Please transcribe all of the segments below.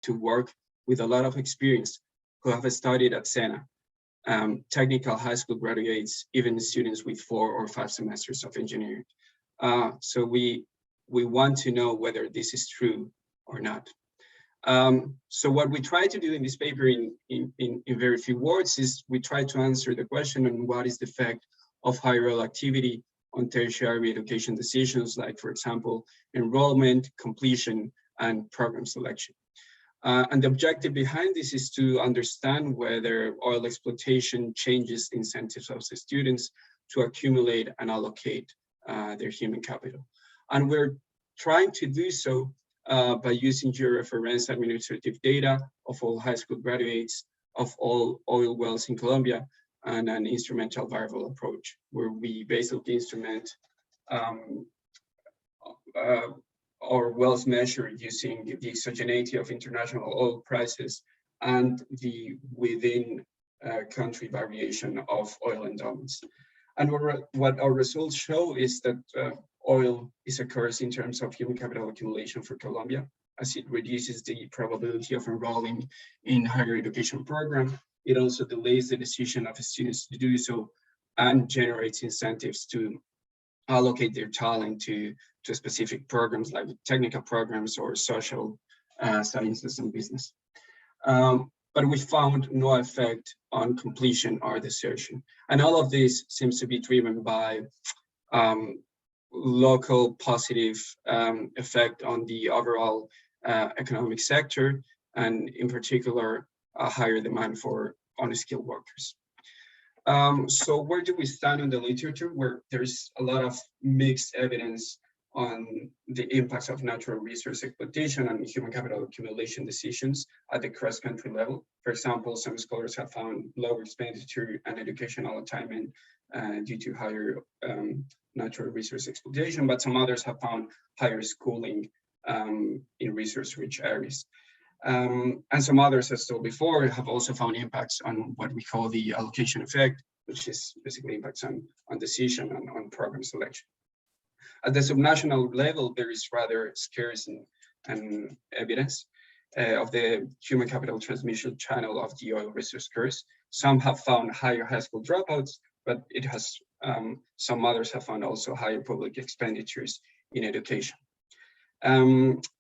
to work with a lot of experience who have studied at SENA, technical high school graduates, even students with 4 or 5 semesters of engineering. So we want to know whether this is true or not. So what we try to do in this paper in very few words is we try to answer the question on what is the effect of higher oil activity on tertiary education decisions, like, for example, enrollment, completion, and program selection. And the objective behind this is to understand whether oil exploitation changes incentives of the students to accumulate and allocate their human capital. And we're trying to do so by using georeference administrative data of all high school graduates of all oil wells in Colombia, and an instrumental variable approach, where we basically instrument our wells measured using the exogeneity of international oil prices and the within country variation of oil endowments. And what our results show is that oil occurs in terms of human capital accumulation for Colombia, as it reduces the probability of enrolling in higher education program. It also delays the decision of students to do so and generates incentives to allocate their talent to specific programs like technical programs or social sciences and business. But we found no effect on completion or desertion. And all of this seems to be driven by local positive effect on the overall economic sector, and in particular, a higher demand for unskilled workers. So where do we stand in the literature? Where there's a lot of mixed evidence on the impacts of natural resource exploitation and human capital accumulation decisions at the cross-country level. For example, some scholars have found lower expenditure and educational attainment due to higher natural resource exploitation, but some others have found higher schooling in resource-rich areas. And some others, as told before, have also found impacts on what we call the allocation effect, which is basically impacts on decision and on program selection. At the subnational level, there is rather scarce and evidence of the human capital transmission channel of the oil resource curves. Some have found higher high school dropouts, but it has some others have found also higher public expenditures in education.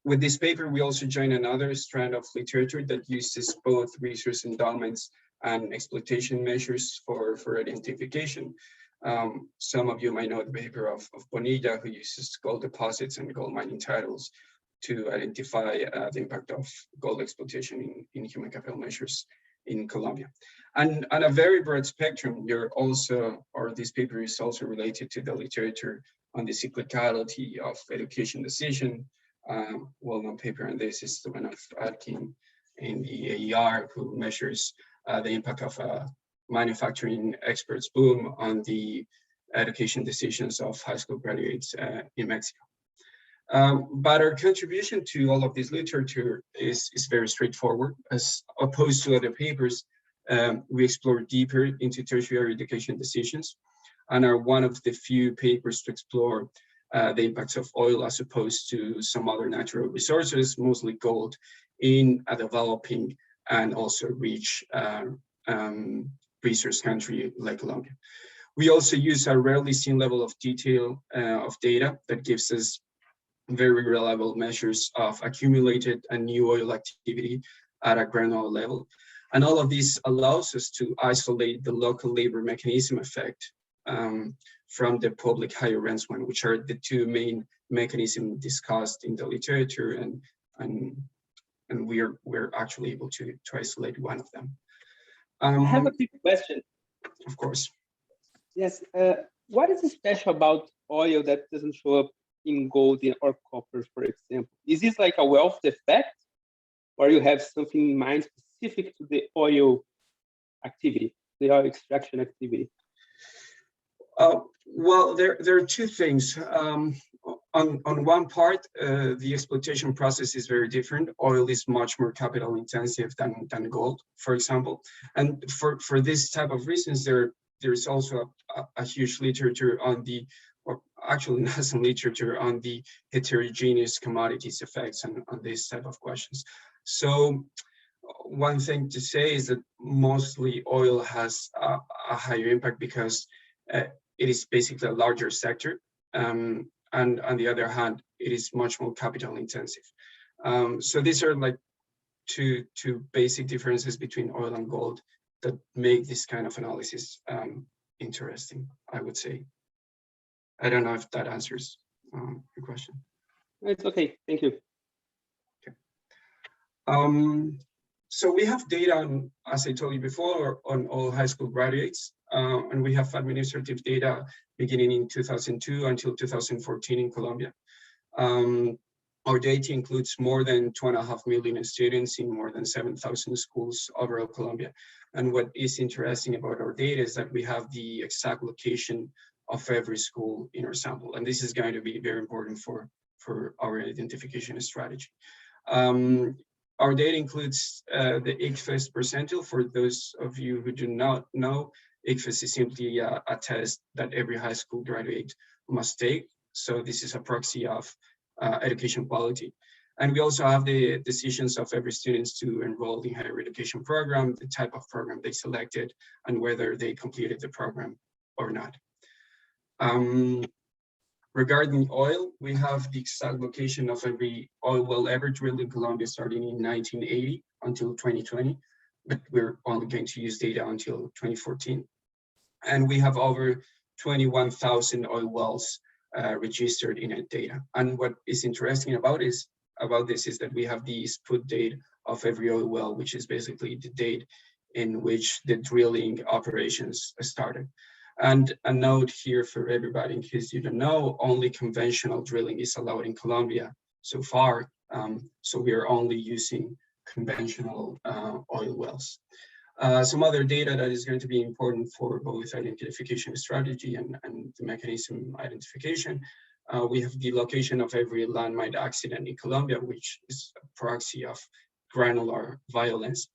With this paper, we also join another strand of literature that uses both resource endowments and exploitation measures for identification. Some of you might know the paper of Bonilla, who uses gold deposits and gold mining titles to identify the impact of gold exploitation in human capital measures in Colombia. And on a very broad spectrum, this paper is also related to the literature on the cyclicality of education decision. Well-known paper on this is the one of Atkin in the AER, who measures the impact of a manufacturing experts boom on the education decisions of high school graduates in Mexico. But our contribution to all of this literature is very straightforward. As opposed to other papers, we explore deeper into tertiary education decisions and are one of the few papers to explore the impacts of oil as opposed to some other natural resources, mostly gold, in a developing and also rich resource country like Colombia. We also use a rarely seen level of detail of data that gives us very reliable measures of accumulated and new oil activity at a granular level. And all of this allows us to isolate the local labor mechanism effect from the public higher rents one, which are the two main mechanisms discussed in the literature, and we're actually able to isolate one of them. I have a quick question. Of course. Yes. What is special about oil that doesn't show up in gold or copper, for example? Is this like a wealth effect, or you have something in mind specific to the oil activity, the oil extraction activity? Well, there are two things. On one part, the exploitation process is very different. Oil is much more capital intensive than gold, for example. And for this type of reasons, there's also a huge literature on or actually not some literature on the heterogeneous commodities effects and on this type of questions. So one thing to say is that mostly oil has a higher impact because it is basically a larger sector. And on the other hand, it is much more capital intensive. So these are like two basic differences between oil and gold that make this kind of analysis interesting, I would say. I don't know if that answers your question. It's okay, thank you. Okay. So we have data on, as I told you before, on all high school graduates, and we have administrative data beginning in 2002 until 2014 in Colombia. Our data includes more than 2.5 million students in more than 7,000 schools overall Colombia. And what is interesting about our data is that we have the exact location of every school in our sample. And this is going to be very important for our identification strategy. Our data includes the ICFES percentile. For those of you who do not know, ICFES is simply a test that every high school graduate must take. So this is a proxy of education quality. And we also have the decisions of every student to enroll in higher education program, the type of program they selected, and whether they completed the program or not. Regarding oil, we have the exact location of every oil well ever drilled in Colombia starting in 1980 until 2020, but we're only going to use data until 2014. And we have over 21,000 oil wells registered in our data. And what is interesting about this is that we have the spud date of every oil well, which is basically the date in which the drilling operations started. And a note here for everybody, in case you don't know, only conventional drilling is allowed in Colombia so far. So we are only using conventional oil wells. Some other data that is going to be important for both identification strategy and the mechanism identification. We have the location of every landmine accident in Colombia, which is a proxy of granular violence.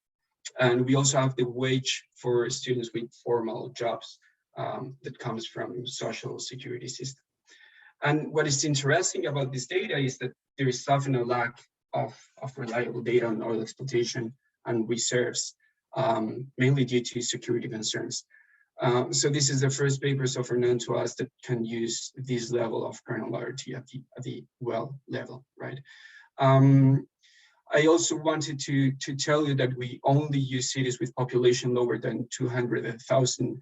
And we also have the wage for students with formal jobs that comes from social security system. And what is interesting about this data is that there is often a lack of reliable data on oil exploitation and reserves, mainly due to security concerns. So this is the first paper so far known to us that can use this level of granularity at the well level, right? I also wanted to tell you that we only use cities with population lower than 200,000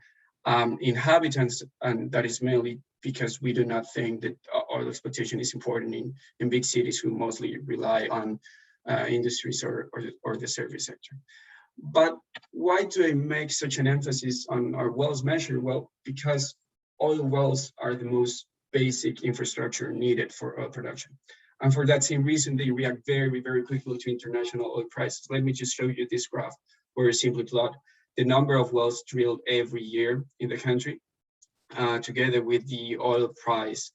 inhabitants, and that is mainly because we do not think that oil exploitation is important in big cities who mostly rely on industries or the service sector. But why do I make such an emphasis on our wells measure? Well, because oil wells are the most basic infrastructure needed for oil production. And for that same reason, they react very, very quickly to international oil prices. Let me just show you this graph where I simply plot the number of wells drilled every year in the country, together with the oil price,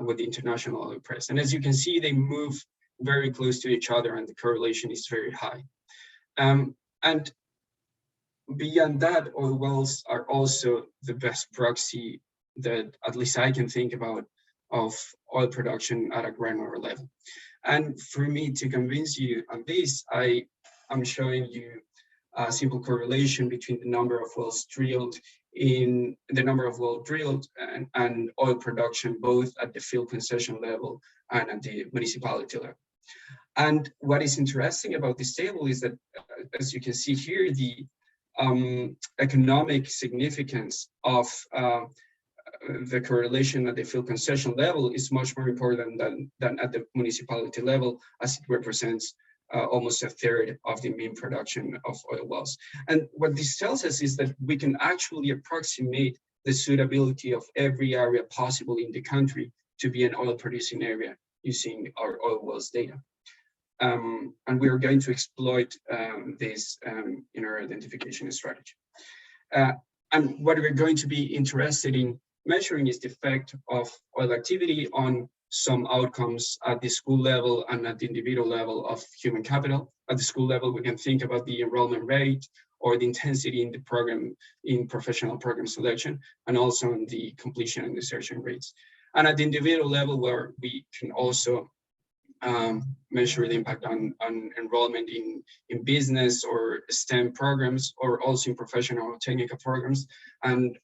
with the international oil price. And as you can see, they move very close to each other and the correlation is very high. And beyond that, oil wells are also the best proxy that at least I can think about of oil production at a granular level. And for me to convince you on this, I'm showing you a simple correlation between the number of wells drilled and oil production, both at the field concession level and at the municipality level. And what is interesting about this table is that, as you can see here, the economic significance of the correlation at the field concession level is much more important than at the municipality level, as it represents almost a third of the mean production of oil wells. And what this tells us is that we can actually approximate the suitability of every area possible in the country to be an oil producing area using our oil wells data. And we are going to exploit this in our identification strategy. And what we're going to be interested in measuring is the effect of oil activity on some outcomes at the school level and at the individual level of human capital. At the school level, we can think about the enrollment rate or the intensity in the program, in professional program selection, and also on the completion and desertion rates. And at the individual level, where we can also measure the impact on enrollment in business or STEM programs, or also in professional or technical programs. And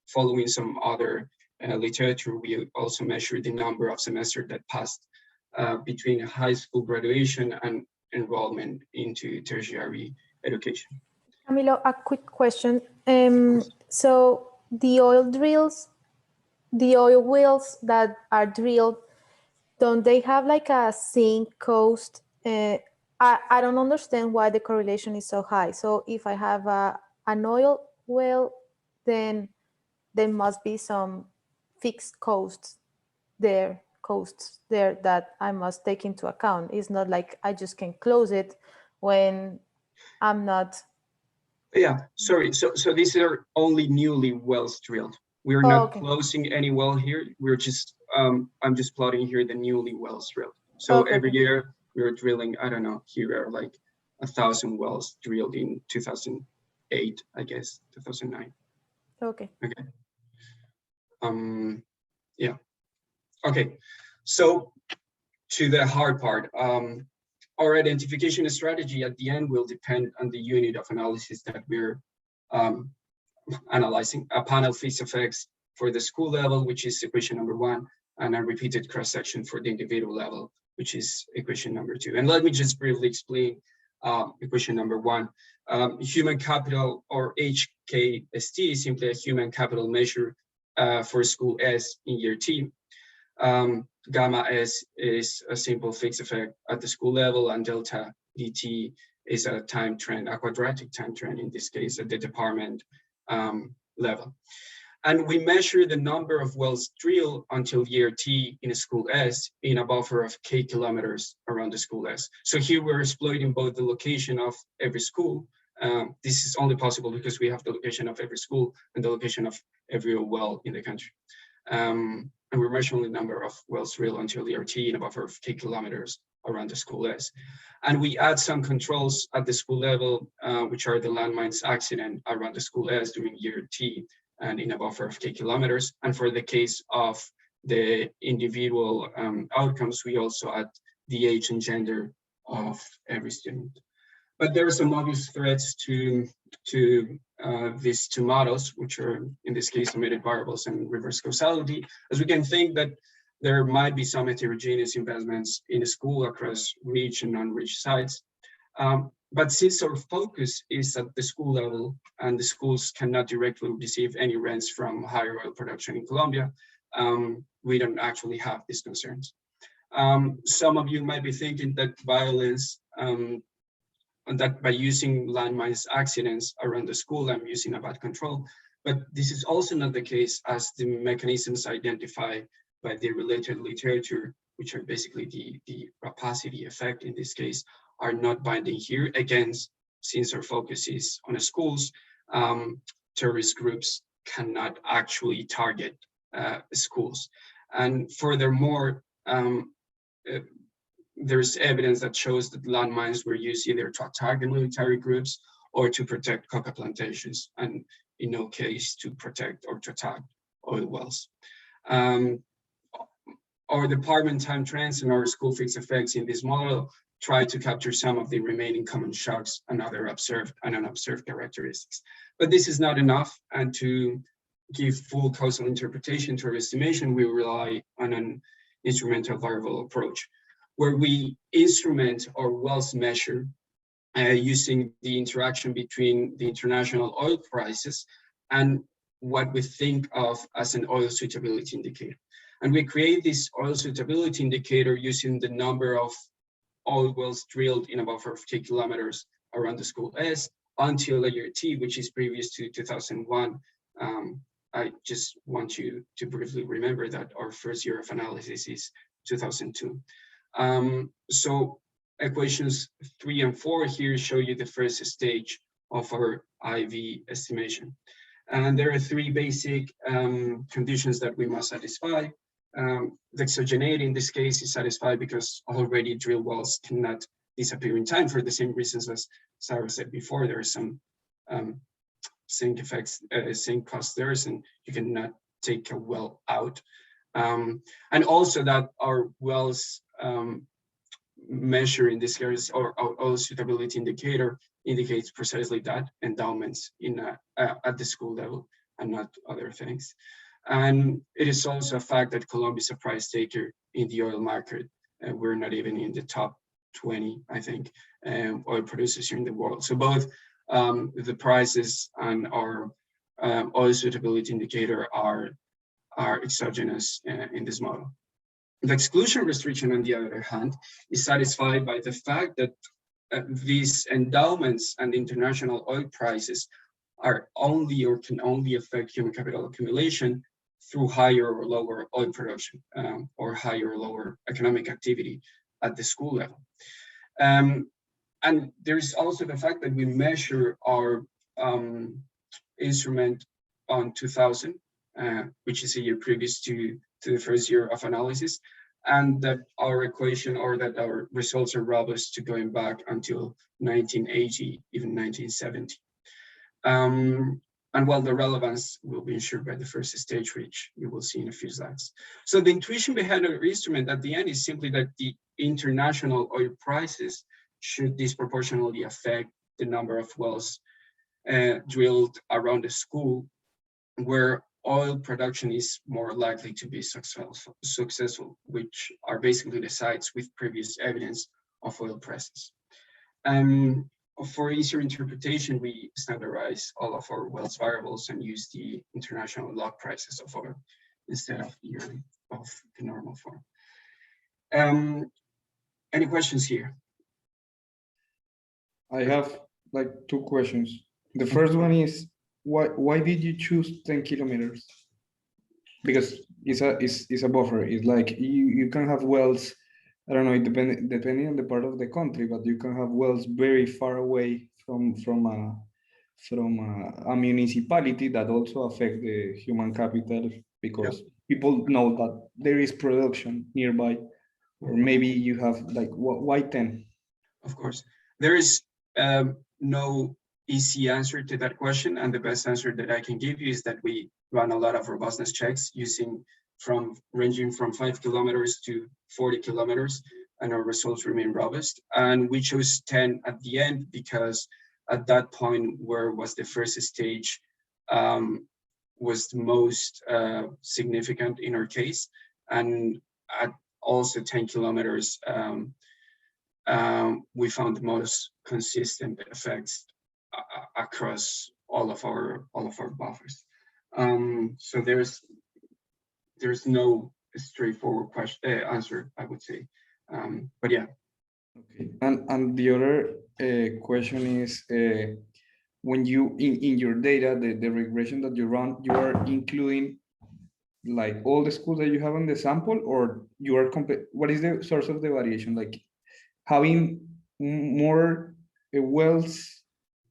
following some other literature, we also measure the number of semesters that passed between high school graduation and enrollment into tertiary education. Camilo, a quick question. So the oil wells that are drilled, don't they have like a sink cost? I don't understand why the correlation is so high. So if I have an oil well, then there must be some fixed costs there that I must take into account. It's not like I just can close it when I'm not. Yeah, sorry. So these are only newly wells drilled. We're not closing any well here. We're just I'm just plotting here the newly wells drilled. So every year we're drilling, I don't know, here are like 1,000 wells drilled in 2008, I guess, 2009. Okay. Yeah. Okay. So to the hard part, our identification strategy at the end will depend on the unit of analysis that we're analyzing. A panel fixed effects for the school level, which is equation number 1, and a repeated cross-section for the individual level, which is equation number 2. And let me just briefly explain equation number 1. Human capital, or HKST, is simply a human capital measure for school S in year T. Gamma S is a simple fixed effect at the school level, and delta DT is a time trend, a quadratic time trend in this case at the department level. And we measure the number of wells drilled until year T in a school S in a buffer of K kilometers around the school S. So here we're exploiting both the location of every school. This is only possible because we have the location of every school and the location of every well in the country. And we're measuring the number of wells drilled until year T in a buffer of K kilometers around the school S. And we add some controls at the school level, which are the landmines accident around the school S during year T and in a buffer of K kilometers. And for the case of the individual outcomes, we also add the age and gender of every student. But there are some obvious threats to these two models, which are in this case omitted variables and reverse causality, as we can think that there might be some heterogeneous investments in a school across rich and non-rich sites. But since our focus is at the school level and the schools cannot directly receive any rents from higher oil production in Colombia, we don't actually have these concerns. Some of you might be thinking that violence, and that by using landmines accidents around the school, I'm using a bad control. But this is also not the case, as the mechanisms identified by the related literature, which are basically the rapacity effect in this case, are not binding here. Again, since our focus is on the schools, terrorist groups cannot actually target schools. And furthermore, there's evidence that shows that landmines were used either to attack the military groups or to protect coca plantations, and in no case to protect or to attack oil wells. Our department time trends and our school fixed effects in this model try to capture some of the remaining common shocks and other observed and unobserved characteristics. But this is not enough, and to give full causal interpretation to our estimation, we rely on an instrumental variable approach, where we instrument our wells measure using the interaction between the international oil prices and what we think of as an oil suitability indicator. And we create this oil suitability indicator using the number of oil wells drilled in a buffer of K kilometers around the school S until a year T, which is previous to 2001. I just want you to briefly remember that our first year of analysis is 2002. So equations 3 and 4 here show you the first stage of our IV estimation. And there are 3 basic conditions that we must satisfy. The exogeneity in this case is satisfied because already drilled wells cannot disappear in time for the same reasons as Sarah said before. There are some sink effects, sink clusters, and you cannot take a well out. And also that our wells measure in this case, or oil suitability indicator, indicates precisely that, endowments at the school level and not other things. And it is also a fact that Colombia is a price taker in the oil market. We're not even in the top 20, I think, oil producers here in the world. So both the prices and our oil suitability indicator are exogenous in this model. The exclusion restriction, on the other hand, is satisfied by the fact that these endowments and international oil prices are only or can only affect human capital accumulation through higher or lower oil production or higher or lower economic activity at the school level. And there's also the fact that we measure our instrument on 2000, which is a year previous to the first year of analysis, and that our equation, or that our results are robust to going back until 1980, even 1970. And while the relevance will be ensured by the first stage, which you will see in a few slides. So the intuition behind our instrument at the end is simply that the international oil prices should disproportionately affect the number of wells drilled around the school, where oil production is more likely to be successful, which are basically the sites with previous evidence of oil prices. For easier interpretation, we standardize all of our wells variables and use the international log prices of oil instead of the normal form. Any questions here? I have like two questions. The first one is, why did you choose 10 kilometers? Because it's a buffer. It's like you can have wells, I don't know, depending on the part of the country, but you can have wells very far away from a municipality that also affect the human capital, because people know that there is production nearby. Or maybe you have like, why 10? Of course, there is no easy answer to that question, and the best answer that I can give you is that we run a lot of robustness checks ranging from 5 kilometers to 40 kilometers, and our results remain robust. And we chose 10 at the end because at that point, where was the first stage was the most significant in our case, and at also 10 kilometers, we found the most consistent effects across all of our buffers. So there's no straightforward answer, I would say, but yeah. Okay, and the other question is, when you in your data, the regression that you run, you are including like all the schools that you have on the sample, or you are what is the source of the variation? Like having more wells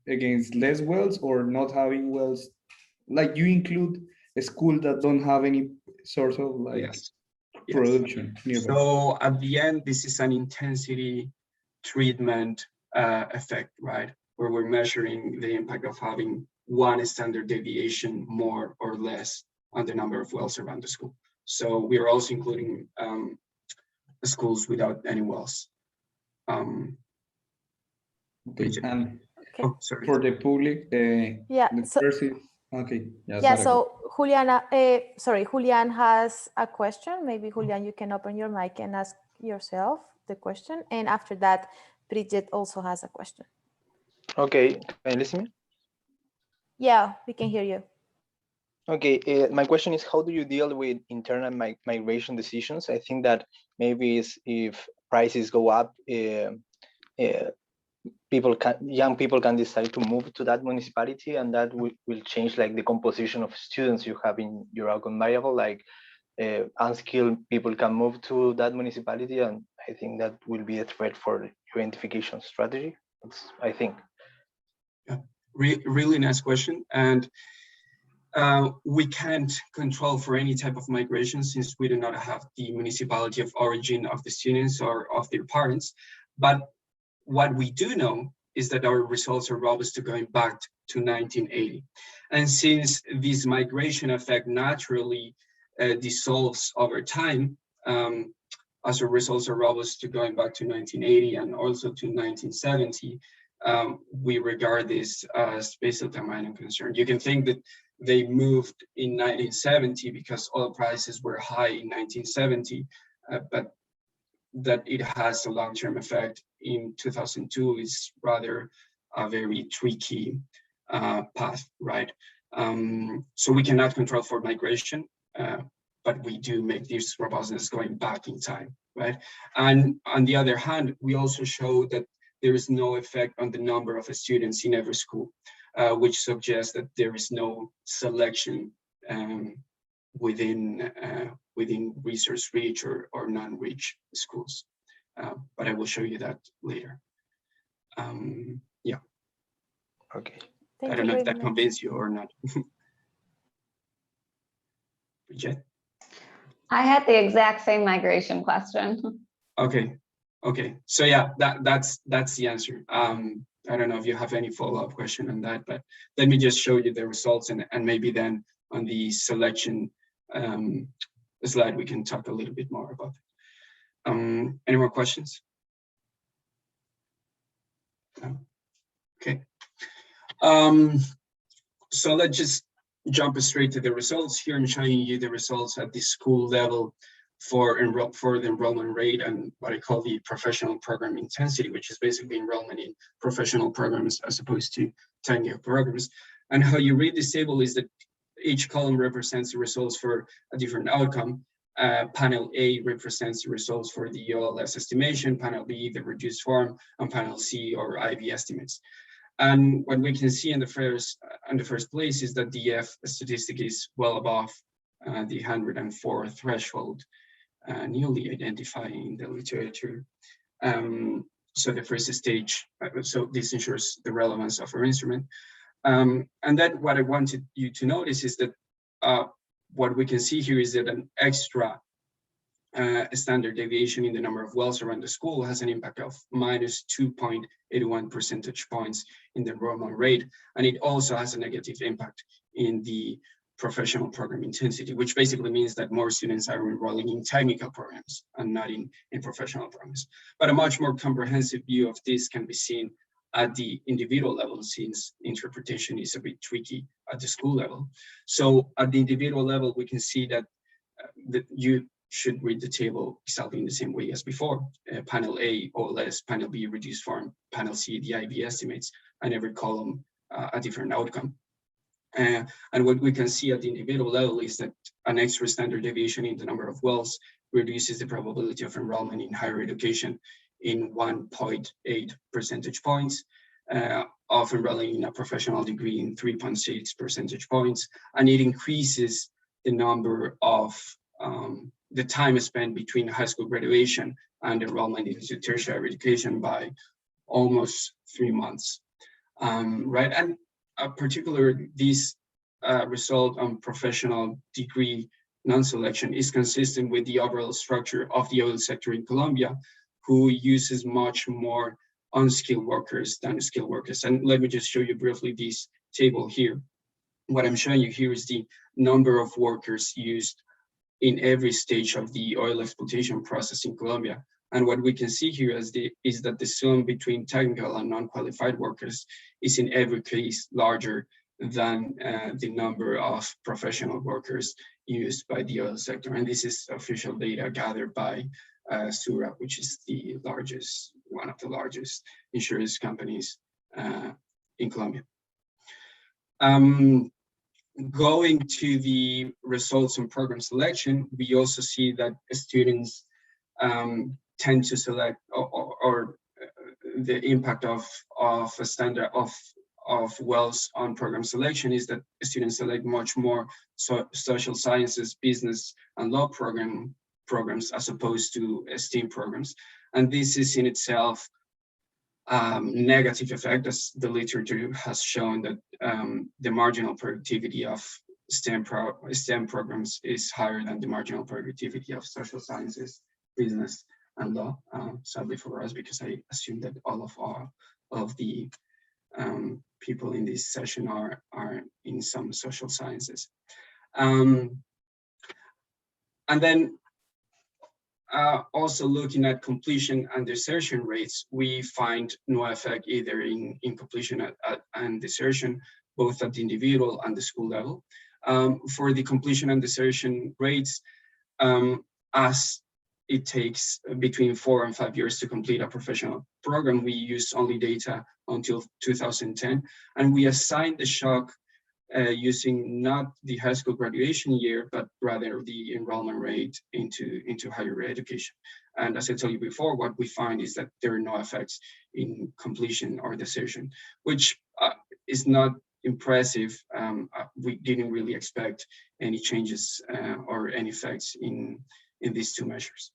against less wells, or not having wells? Like you include a school that don't have any source of like production nearby. So at the end, this is an intensity treatment effect, right? Where we're measuring the impact of having one standard deviation more or less on the number of wells around the school. So we are also including schools without any wells. Okay, and oh, sorry. For the public, okay. Yeah, so Juliana, Julian has a question. Maybe Julian, you can open your mic and ask yourself the question. And after that, Bridget also has a question. Okay, can you listen to me? Yeah, we can hear you. Okay, my question is, how do you deal with internal migration decisions? I think that maybe if prices go up, young people can decide to move to that municipality, and that will change like the composition of students you have in your outcome variable. Like unskilled people can move to that municipality, and I think that will be a threat for the identification strategy. That's, I think. Yeah, really nice question. And we can't control for any type of migration, since we do not have the municipality of origin of the students or of their parents. But what we do know is that our results are robust to going back to 1980. And since this migration effect naturally dissolves over time, as our results are robust to going back to 1980 and also to 1970, we regard this as basically a minor concern. You can think that they moved in 1970 because oil prices were high in 1970, but that it has a long-term effect in 2002 is rather a very tricky path, right? So we cannot control for migration, but we do make this robustness going back in time, right? And on the other hand, we also show that there is no effect on the number of students in every school, which suggests that there is no selection within resource rich or non-rich schools. But I will show you that later. Yeah. Okay. I don't know if that convinced you or not. Bridget? I had the exact same migration question. Okay. So yeah, that's the answer. I don't know if you have any follow-up question on that, but let me just show you the results, and maybe then on the selection slide we can talk a little bit more about it. Any more questions? No? Okay. So let's just jump straight to the results. Here I'm showing you the results at the school level for the enrollment rate and what I call the professional program intensity, which is basically enrollment in professional programs as opposed to technical programs. And how you read this table is that each column represents the results for a different outcome. Panel A represents the results for the OLS estimation, panel B, the reduced form, and panel C, or IB estimates. And what we can see in the first place is that the F statistic is well above the 104 threshold, newly identifying the literature. So the first stage, so this ensures the relevance of our instrument. And then what I wanted you to notice is that what we can see here is that an extra standard deviation in the number of wells around the school has an impact of minus 2.81 percentage points in the enrollment rate. And it also has a negative impact in the professional program intensity, which basically means that more students are enrolling in technical programs and not in professional programs. But a much more comprehensive view of this can be seen at the individual level, since interpretation is a bit tricky at the school level. So at the individual level, we can see that, you should read the table exactly in the same way as before. Panel A, OLS, panel B, reduced form, panel C, the IB estimates, and every column a different outcome. And what we can see at the individual level is that an extra standard deviation in the number of wells reduces the probability of enrollment in higher education in 1.8 percentage points, of enrolling in a professional degree in 3.6 percentage points, and it increases the number of the time spent between high school graduation and enrollment into tertiary education by almost 3 months, right? And particularly this result on professional degree non-selection is consistent with the overall structure of the oil sector in Colombia, who uses much more unskilled workers than skilled workers. And let me just show you briefly this table here. What I'm showing you here is the number of workers used in every stage of the oil exploitation process in Colombia. And what we can see here is that the sum between technical and non-qualified workers is in every case larger than the number of professional workers used by the oil sector. And this is official data gathered by Sura, which is one of the largest insurance companies in Colombia. Going to the results on program selection, we also see that students tend to select, or the impact of a standard of wells on program selection is that students select much more social sciences, business, and law programs as opposed to STEAM programs. And this is in itself negative effect, as the literature has shown that the marginal productivity of STEM programs is higher than the marginal productivity of social sciences, business, and law. Sadly for us, because I assume that all of the people in this session are in some social sciences. And then Also looking at completion and desertion rates, we find no effect either in completion and desertion, both at the individual and the school level. For the completion and desertion rates, as it takes between 4 and 5 years to complete a professional program, we use only data until 2010, and we assign the shock using not the high school graduation year, but rather the enrollment rate into higher education. And as I told you before, what we find is that there are no effects in completion or desertion, which is not impressive. We didn't really expect any changes or any effects in these two measures.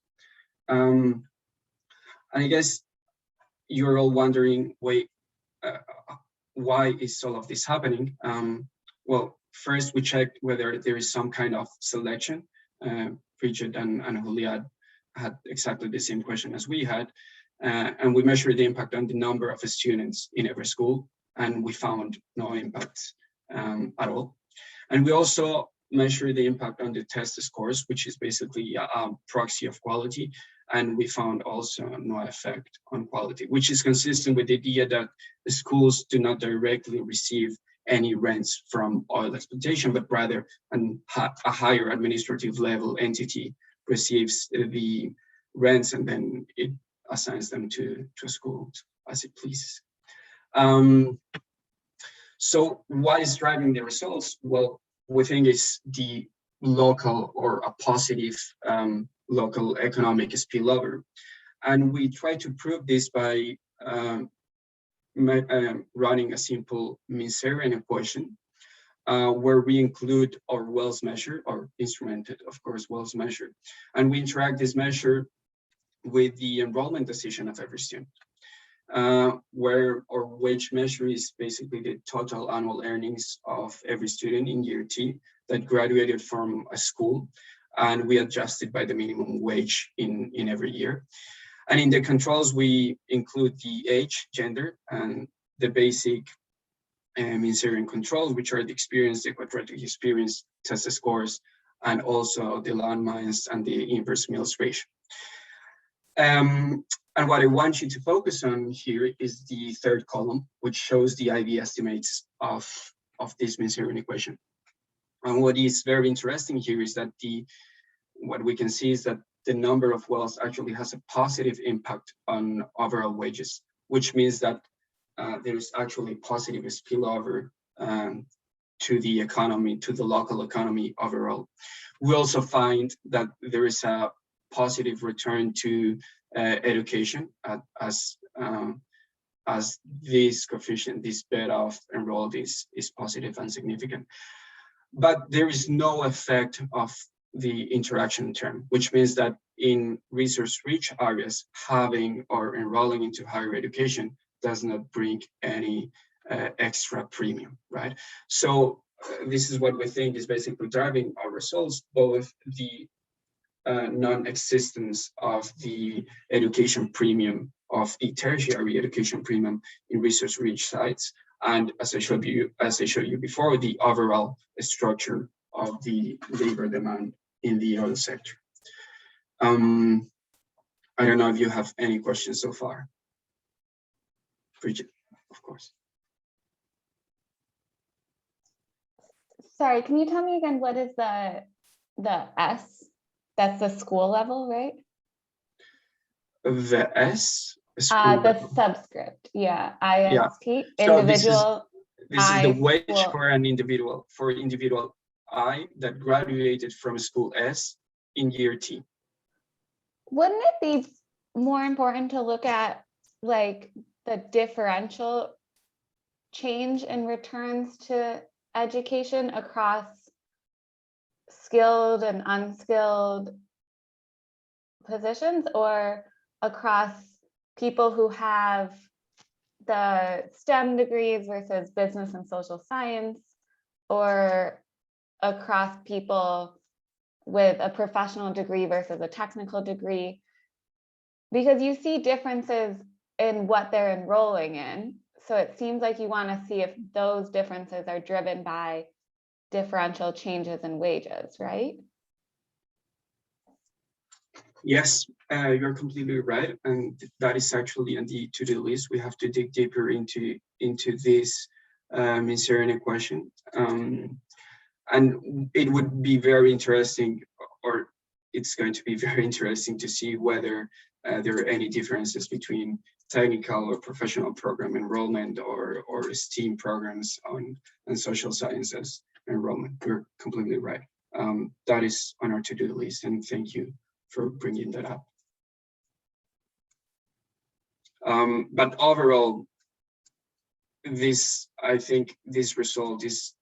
And I guess you're all wondering, wait, why is all of this happening? Well, first we checked whether there is some kind of selection. Bridget and Julia had exactly the same question as we had. And we measured the impact on the number of students in every school, and we found no impact at all. And we also measured the impact on the test scores, which is basically a proxy of quality. And we found also no effect on quality, which is consistent with the idea that the schools do not directly receive any rents from oil exploitation, but rather a higher administrative level entity receives the rents and then it assigns them to a school as it pleases. So what is driving the results? Well, we think it's the local or a positive local economic spillover. And we try to prove this by running a simple Minserian equation where we include our Wells measure, or instrumented, of course, Wells measure. And we interact this measure with the enrollment decision of every student, where our wage measure is basically the total annual earnings of every student in year T that graduated from a school, and we adjust it by the minimum wage in every year. And in the controls, we include the age, gender, and the basic Minserian controls, which are the experience, the quadratic experience, test scores, and also the landmines and the inverse Mills ratio. And what I want you to focus on here is the third column, which shows the IV estimates of this Minserian equation. And what is very interesting here is that what we can see is that the number of wells actually has a positive impact on overall wages, which means that there is actually positive spillover to the economy, to the local economy overall. We also find that there is a positive return to education as this coefficient, this beta of enrolled is positive and significant. But there is no effect of the interaction term, which means that in resource-rich areas, having or enrolling into higher education does not bring any extra premium, right? So this is what we think is basically driving our results, both the non-existence of the education premium, of the tertiary education premium in resource-rich sites, and as I showed you before, the overall structure of the labor demand in the oil sector. I don't know if you have any questions so far. Bridget, of course. Sorry, can you tell me again, what is the S? That's the school level, right? The S? The subscript, yeah, IST, So individual. This is the wage school. for an individual, I that graduated from school S in year T. Wouldn't it be more important to look at like the differential change in returns to education across skilled and unskilled positions, or across people who have the STEM degrees versus business and social science, or across people with a professional degree versus a technical degree? Because you see differences in what they're enrolling in. So it seems like you want to see if those differences are driven by differential changes in wages, right? Yes, you're completely right, and that is actually on the to-do list. We have to dig deeper into this Miserere question, and it would be very interesting, or it's going to be very interesting to see whether there are any differences between technical or professional program enrollment or STEAM programs on social sciences enrollment. You're completely right. That is on our to-do list, and thank you for bringing that up. But overall, I think this result is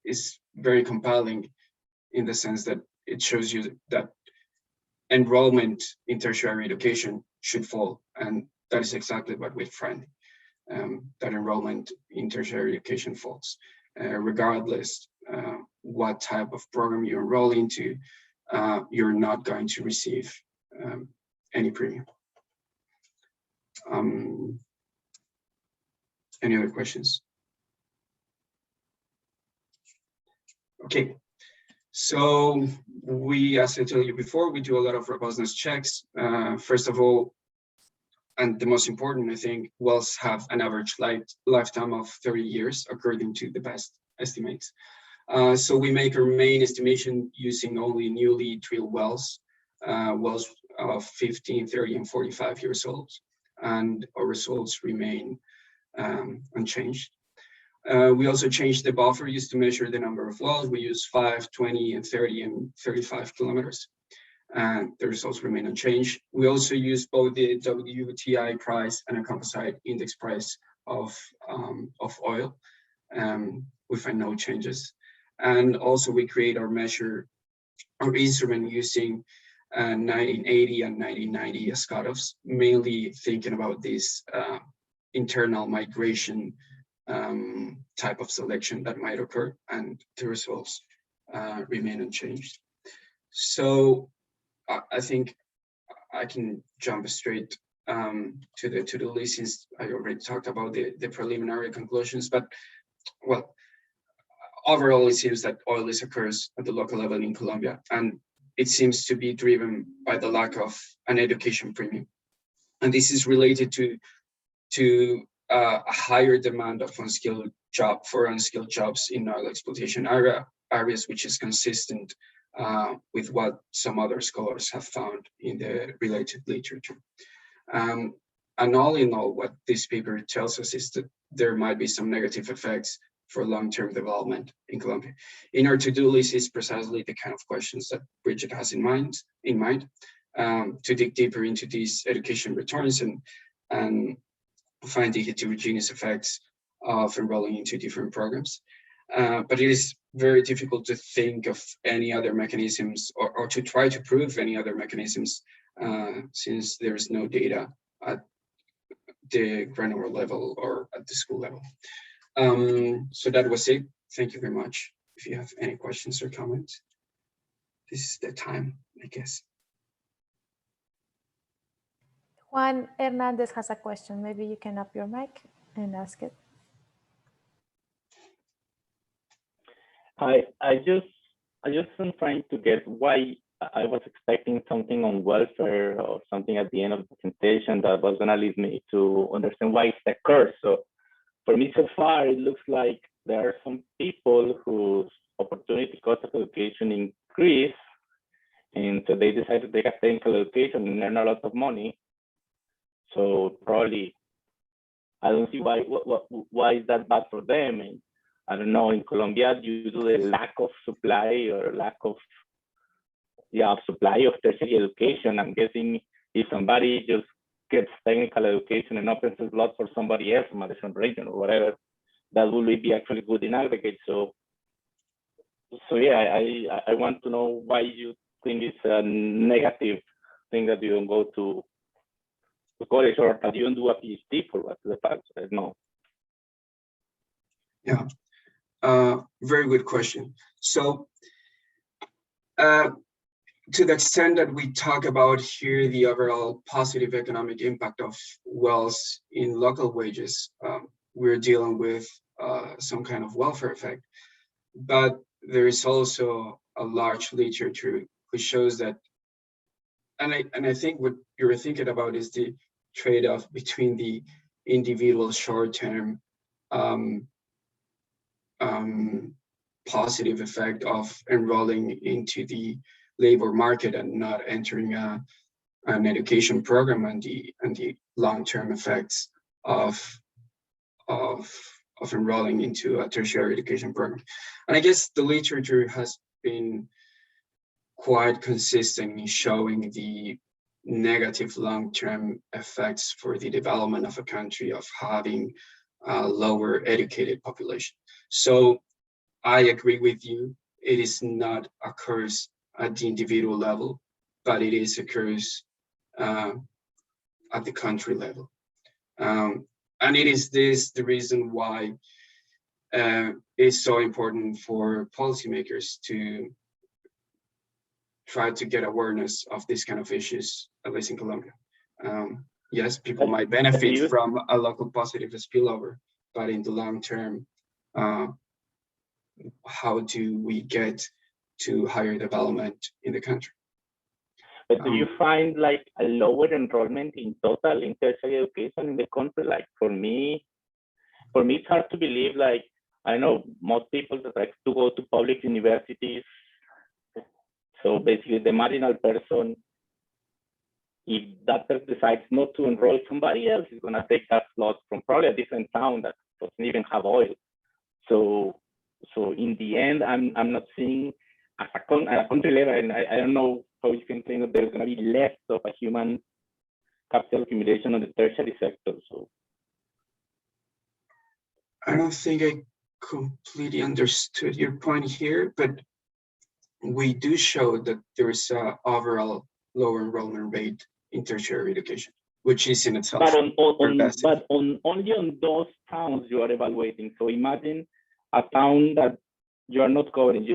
very compelling in the sense that it shows you that enrollment in tertiary education should fall, and that is exactly what we find, that enrollment in tertiary education falls, regardless what type of program you enroll into. You're not going to receive any premium. Any other questions? Okay, so as I told you before, we do a lot of robustness checks. First of all, and the most important, I think, wells have an average lifetime of 30 years, according to the best estimates. So we make our main estimation using only newly drilled wells of 15, 30, and 45 years old, and our results remain unchanged. We also changed the buffer used to measure the number of wells. We use 5, 20, and 30, and 35 kilometers, and the results remain unchanged. We also use both the WTI price and a composite index price of oil. We find no changes. And also we create our instrument using 1980 and 1990 as cutoffs, mainly thinking about this internal migration type of selection that might occur, and the results remain unchanged. So I think I can jump straight to the list, since I already talked about the preliminary conclusions. But well, overall, it seems that oil risk occurs at the local level in Colombia, and it seems to be driven by the lack of an education premium. And this is related to a higher demand of unskilled jobs in oil exploitation areas, which is consistent with what some other scholars have found in the related literature. And all in all, what this paper tells us is that there might be some negative effects for long-term development in Colombia. In our to-do list is precisely the kind of questions that Bridget has in mind, to dig deeper into these education returns and find the heterogeneous effects of enrolling into different programs. But it is very difficult to think of any other mechanisms or to try to prove any other mechanisms, since there is no data at the granular level or at the school level. So that was it. Thank you very much. If you have any questions or comments, this is the time, I guess. Juan Hernandez has a question. Maybe you can up your mic and ask it. Hi, I just am trying to get why I was expecting something on welfare or something at the end of the presentation that was gonna lead me to understand why it's a curse. So for me so far, it looks like there are some people whose opportunity cost of education increase, and so they decide to take a technical education and earn a lot of money. So probably, I don't see why is that bad for them. And I don't know, in Colombia, due to the lack of supply or lack of supply of tertiary education, I'm guessing if somebody just gets technical education and opens a slot for somebody else from a different region or whatever, that will be actually good in aggregate. So yeah, I want to know why you think it's a negative thing that you don't go to college, or that you don't do a PhD for what the fact. I don't know. Yeah, very good question. So to the extent that we talk about here the overall positive economic impact of wells in local wages, we're dealing with some kind of welfare effect. But there is also a large literature which shows that I think what you're thinking about is the trade-off between the individual short-term positive effect of enrolling into the labor market and not entering an education program, and the long-term effects of enrolling into a tertiary education program. And I guess the literature has been quite consistent in showing the negative long-term effects for the development of a country of having a lower educated population. So I agree with you. It is not occurs at the individual level, but it is occurs at the country level. And it is this the reason why it's so important for policymakers to try to get awareness of these kind of issues, at least in Colombia. Yes, people might benefit from a local positive spillover, but in the long term, how do we get to higher development in the country? But do you find like a lower enrollment in total in tertiary education in the country? Like for me, it's hard to believe. Like I know most people that like to go to public universities. So basically, the marginal person, if that person decides not to enroll, somebody else is gonna take that slot from probably a different town that doesn't even have oil. So in the end, I'm not seeing at a country level, and I don't know how you can think that there's going to be less of a human capital accumulation on the tertiary sector. So I don't think I completely understood your point here, but we do show that there's an overall lower enrollment rate in tertiary education, which is in itself. But only on those towns you are evaluating. So imagine a town that you are not covering.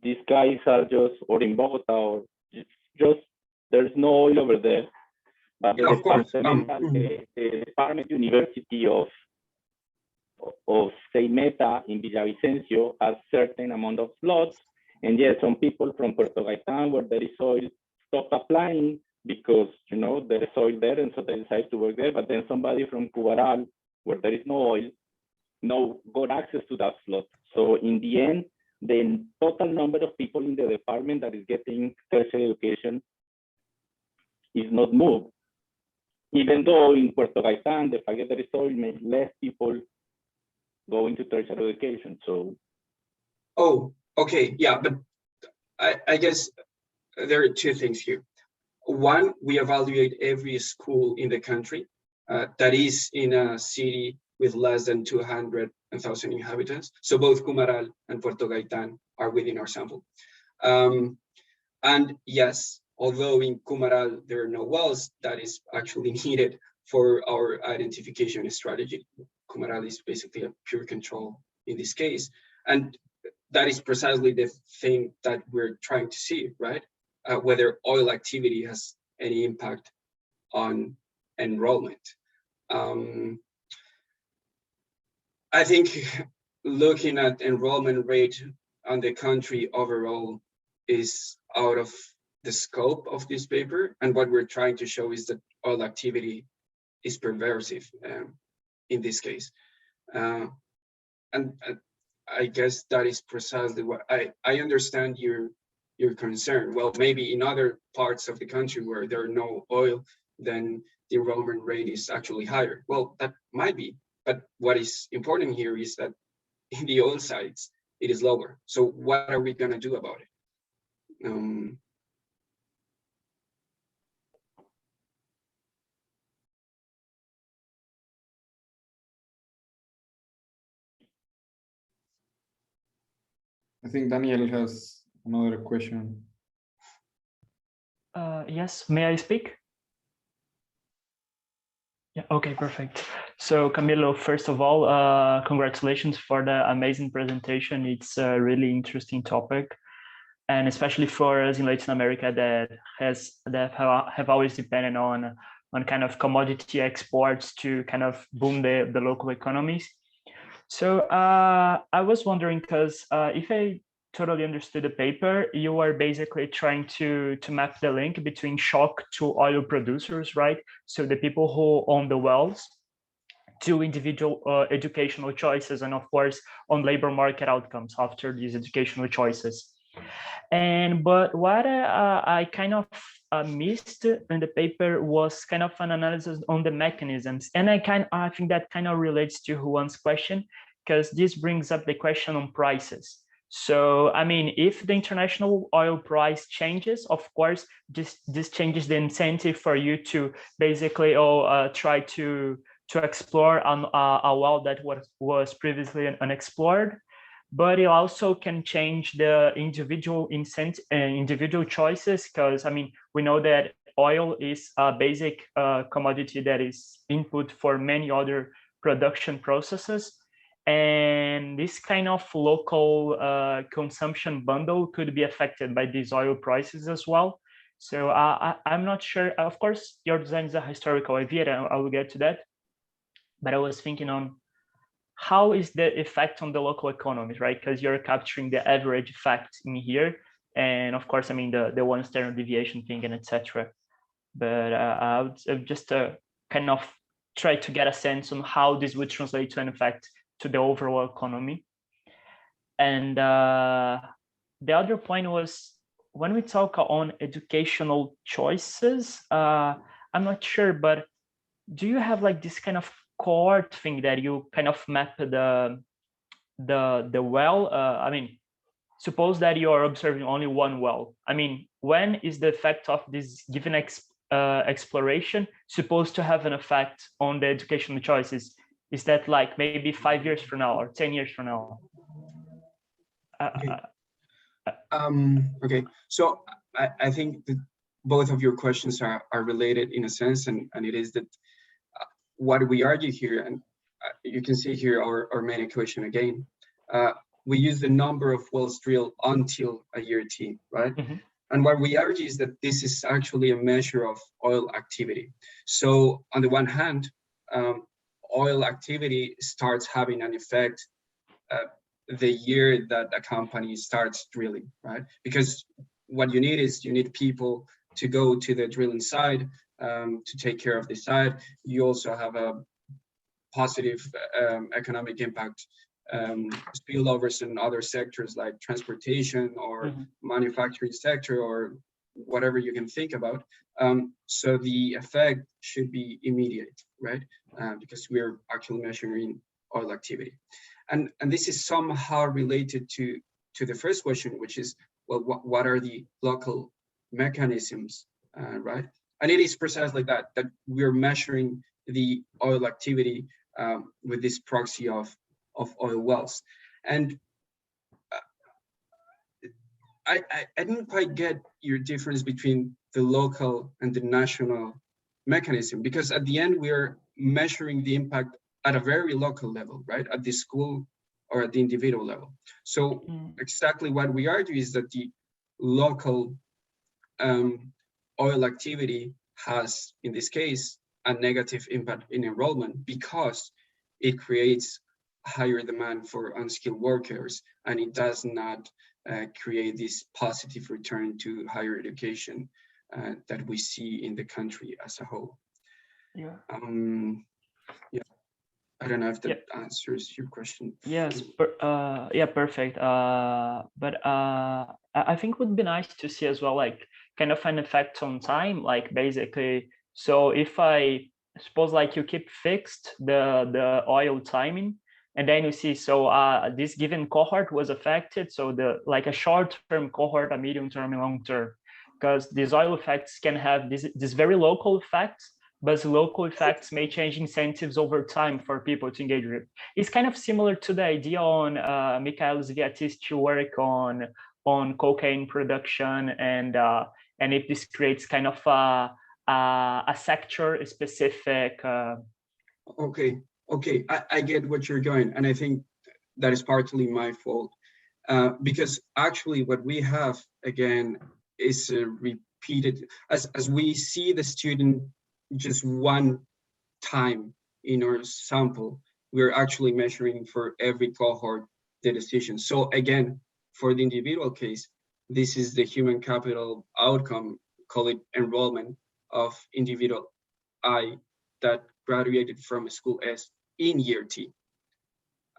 These guys are just, or in Bogota, or just there's no oil over there. But yeah, the Department University of say Meta in Villavicencio has certain amount of slots, and yes, some people from Puerto Gaitán, where there is oil, stop applying because there is oil there, and so they decide to work there. But then somebody from Cubaral, where there is no oil, got access to that slot. So in the end, the total number of people in the department that is getting tertiary education is not moved. Even though in Puerto Gaitán, the fact that there is oil makes less people go into tertiary education. So. Oh, okay, yeah, but I guess there are two things here. One, we evaluate every school in the country that is in a city with less than 200,000 inhabitants. So both Cumaral and Puerto Gaitán are within our sample. And yes, although in Cumaral there are no wells, that is actually needed for our identification strategy. Cumaral is basically a pure control in this case. And that is precisely the thing that we're trying to see, right? Whether oil activity has any impact on enrollment. I think looking at enrollment rate on the country overall is out of the scope of this paper. And what we're trying to show is that oil activity is pervasive in this case. And I guess that is precisely what I understand your concern. Well, maybe in other parts of the country where there are no oil, then the enrollment rate is actually higher. Well, that might be, but what is important here is that in the oil sites, it is lower. So what are we gonna do about it? I think Daniel has another question. Yes, may I speak? Yeah, okay, perfect. So Camilo, first of all, congratulations for the amazing presentation. It's a really interesting topic, and especially for us in Latin America that have always depended on kind of commodity exports to kind of boom the local economies. So I was wondering, because if I totally understood the paper, you are basically trying to map the link between shock to oil producers, right? So the people who own the wells, to individual educational choices, and of course on labor market outcomes after these educational choices. But what I kind of missed in the paper was kind of an analysis on the mechanisms, and I think that kind of relates to Juan's question, because this brings up the question on prices. So I mean, if the international oil price changes, of course this changes the incentive for you to basically try to explore a well that was previously unexplored. But it also can change the individual individual choices, because I mean, we know that oil is a basic commodity that is input for many other production processes, and this kind of local consumption bundle could be affected by these oil prices as well. So I'm not sure. Of course, your design is a historical idea, and I will get to that. But I was thinking on how is the effect on the local economies, right? Because you're capturing the average effect in here, and of course, I mean the one standard deviation thing and etc. But I would just kind of try to get a sense on how this would translate to an effect to the overall economy. And the other point was, when we talk on educational choices, I'm not sure, but do you have like this kind of cohort thing that you kind of map the well? I mean, suppose that you are observing only one well. I mean, when is the effect of this given exploration supposed to have an effect on the educational choices? Is that like maybe 5 years from now or 10 years from now? Okay. Okay, so I think that both of your questions are related in a sense, and it is that what we argue here, and you can see here our main equation again. We use the number of wells drilled until a year T, right? Mm-hmm. And what we argue is that this is actually a measure of oil activity. So on the one hand, oil activity starts having an effect the year that a company starts drilling, right? Because what you need people to go to the drilling site, to take care of the site. You also have a positive economic impact, spillovers in other sectors like transportation or manufacturing sector or whatever you can think about. So the effect should be immediate, right? Because we're actually measuring oil activity. And this is somehow related to the first question, which is, well, what are the local mechanisms, right? And it is precisely that we're measuring the oil activity with this proxy of oil wells. And I didn't quite get your difference between the local and the national mechanism, because at the end we're measuring the impact at a very local level, right? At the school or at the individual level. So exactly what we argue is that the local oil activity has, in this case, a negative impact in enrollment because it creates higher demand for unskilled workers, and it does not create this positive return to higher education that we see in the country as a whole. Yeah. Yeah. I don't know if that answers your question. Yes. Yeah. Perfect. But I think it would be nice to see as well, like kind of an effect on time, like basically. So if I suppose like you keep fixed the oil timing, and then you see, so this given cohort was affected. So the like a short-term cohort, a medium-term, and long-term, because these oil effects can have this very local effects, but local effects may change incentives over time for people to engage with. It's kind of similar to the idea on Mikhail Zviatist's work on cocaine production, and if this creates kind of a sector specific. Okay, I get what you're going, and I think that is partly my fault, because actually what we have again is repeated as we see the student just one time in our sample. We're actually measuring for every cohort the decision. So again, For the individual case, this is the human capital outcome, call it enrollment, of individual I that graduated from school S in year T.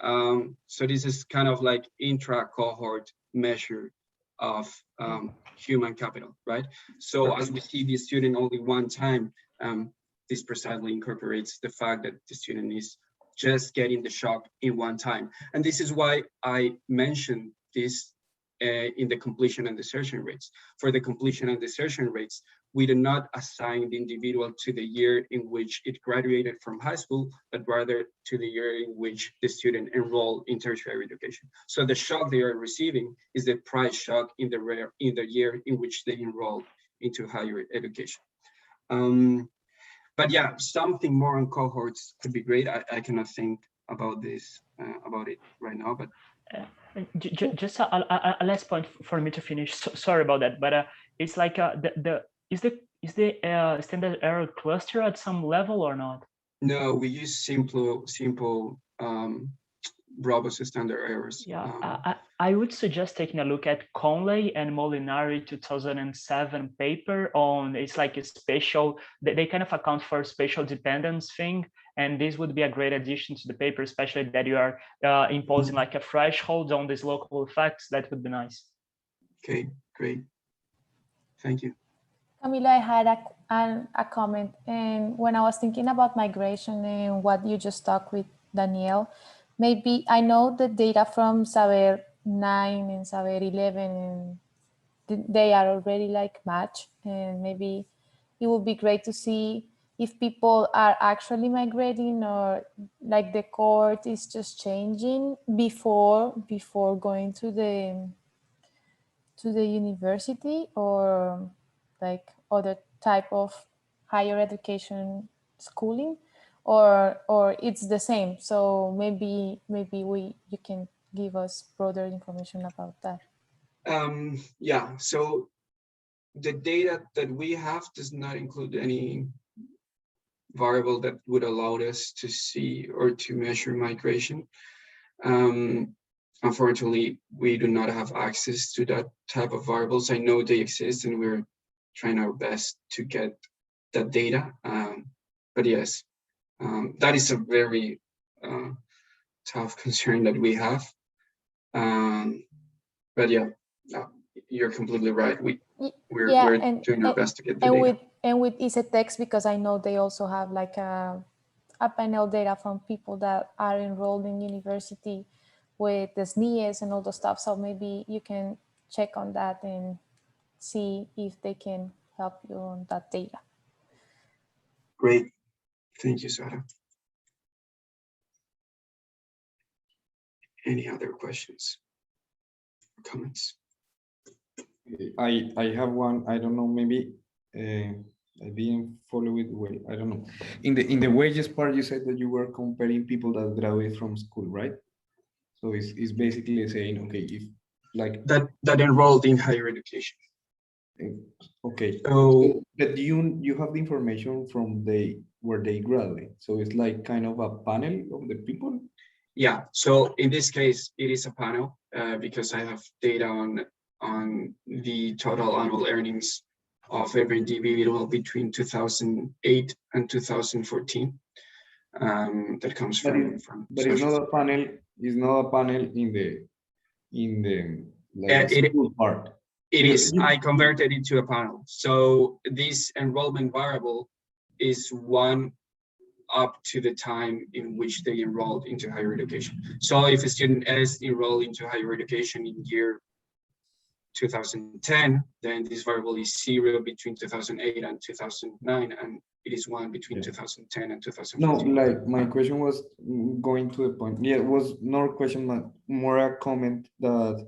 So this is kind of like intra-cohort measure of human capital, right? So as we see the student only one time, this precisely incorporates the fact that the student is just getting the shock in one time. And this is why I mentioned this in the completion and desertion rates. For the completion and desertion rates, we do not assign the individual to the year in which it graduated from high school, but rather to the year in which the student enrolled in tertiary education. So the shock they are receiving is the price shock in the year in which they enrolled into higher education. But yeah, something more on cohorts could be great. I cannot think about this, about it right now, but just a last point for me to finish. Sorry about that, but it's like is the standard error cluster at some level or not? no, we use simple robust standard errors. Yeah, I would suggest taking a look at Conley and Molinari 2007 paper on, it's like a spatial, they kind of account for spatial dependence thing. And this would be a great addition to the paper, especially that you are imposing like a threshold on these local effects. That would be nice. Okay, great. Thank you. Camilo, I had a comment, and when I was thinking about migration and what you just talked with Danielle, maybe I know the data from Saber 9 and Saber 11, and they are already like matched, and maybe it would be great to see if people are actually migrating or like the cohort is just changing before going to the university, or like other type of higher education schooling, or it's the same. So maybe you can give us broader information about that. Yeah, so the data that we have does not include any variable that would allow us to see or to measure migration. Unfortunately, we do not have access to that type of variables. I know they exist, and we're trying our best to get that data. But yes, that is a very tough concern that we have. But yeah, you're completely right. We're doing our best to get the data. And with ECTEX, because I know they also have like a panel data from people that are enrolled in university with the SNIES and all the stuff. So maybe you can check on that and see if they can help you on that data. Great. Thank you, Sarah. Any other questions or comments? I have one. I don't know, maybe I didn't follow it well. I don't know. In the wages part, you said that you were comparing people that graduate from school, right? So it's basically saying, okay, if like that enrolled in higher education. Okay. So but you have the information from where they graduate. So it's like kind of a panel of the people. Yeah. So in this case, it is a panel because I have data on the total annual earnings of every individual between 2008 and 2014. That comes from. But it's not a panel. It's not a panel in the like school part. It is. I converted it to a panel. So this enrollment variable is one up to the time in which they enrolled into higher education. So if a student is enrolled into higher education in year 2010, then this variable is 0 between 2008 and 2009, and it is 1 between 2010 and 2014. No, like my question was going to the point. Yeah, it was not a question, but more a comment that,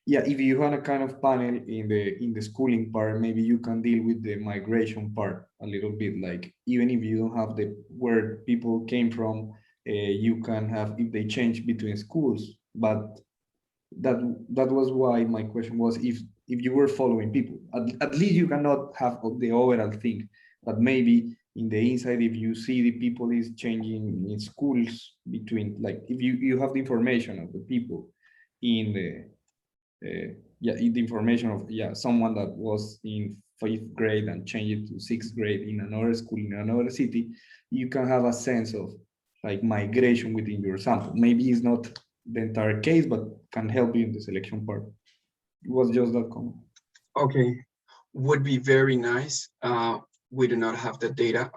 yeah, if you have a kind of panel in the schooling part, maybe you can deal with the migration part a little bit. Like even if you don't have the where people came from, you can have if they change between schools. But that was why my question was if you were following people, at least you cannot have the overall thing. But maybe in the inside, if you see the people is changing in schools between, like if you have the information of the people in the yeah, the information of someone that was in 5th grade and changed to 6th grade in another school in another city, you can have a sense of like migration within your sample. Maybe it's not the entire case, but can help you in the selection part. It was just that comment. Okay, would be very nice. We do not have the data.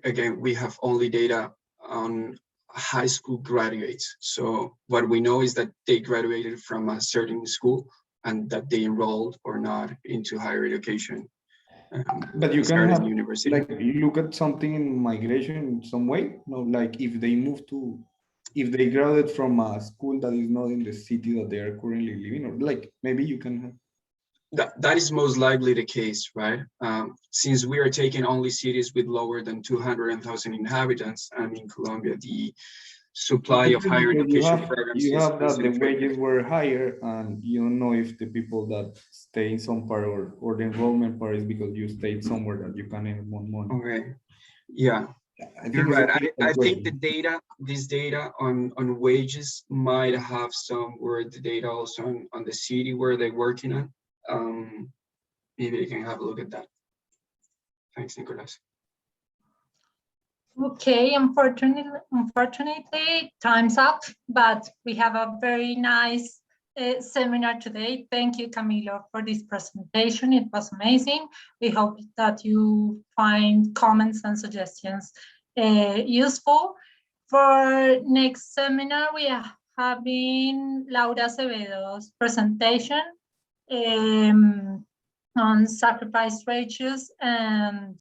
Again, we have only data on high school graduates. So what we know is that they graduated from a certain school and that they enrolled or not into higher education. But you can started have, university. like, you look at something in migration in some way, no? Like if they move to, if they graduated from a school that is not in the city that they are currently living, or like maybe you can have. That is most likely the case, right? Since we are taking only cities with lower than 200,000 inhabitants, and in Colombia, the supply of higher education programs you is have that the concentrated. wages were higher, and you don't know if the people that stay in some part or the enrollment part is because you stayed somewhere that you can earn more money. Okay, yeah, I you're think right. it's a I think the question. data, this data on wages might have some where the data also on the city where they're working on. Maybe you can have a look at that. Thanks, Nicolas. Okay, unfortunately, time's up, but we have a very nice seminar today. Thank you, Camilo, for this presentation. It was amazing. We hope that you find comments and suggestions useful. For next seminar, we are having Laura Acevedo's presentation on sacrifice ratios and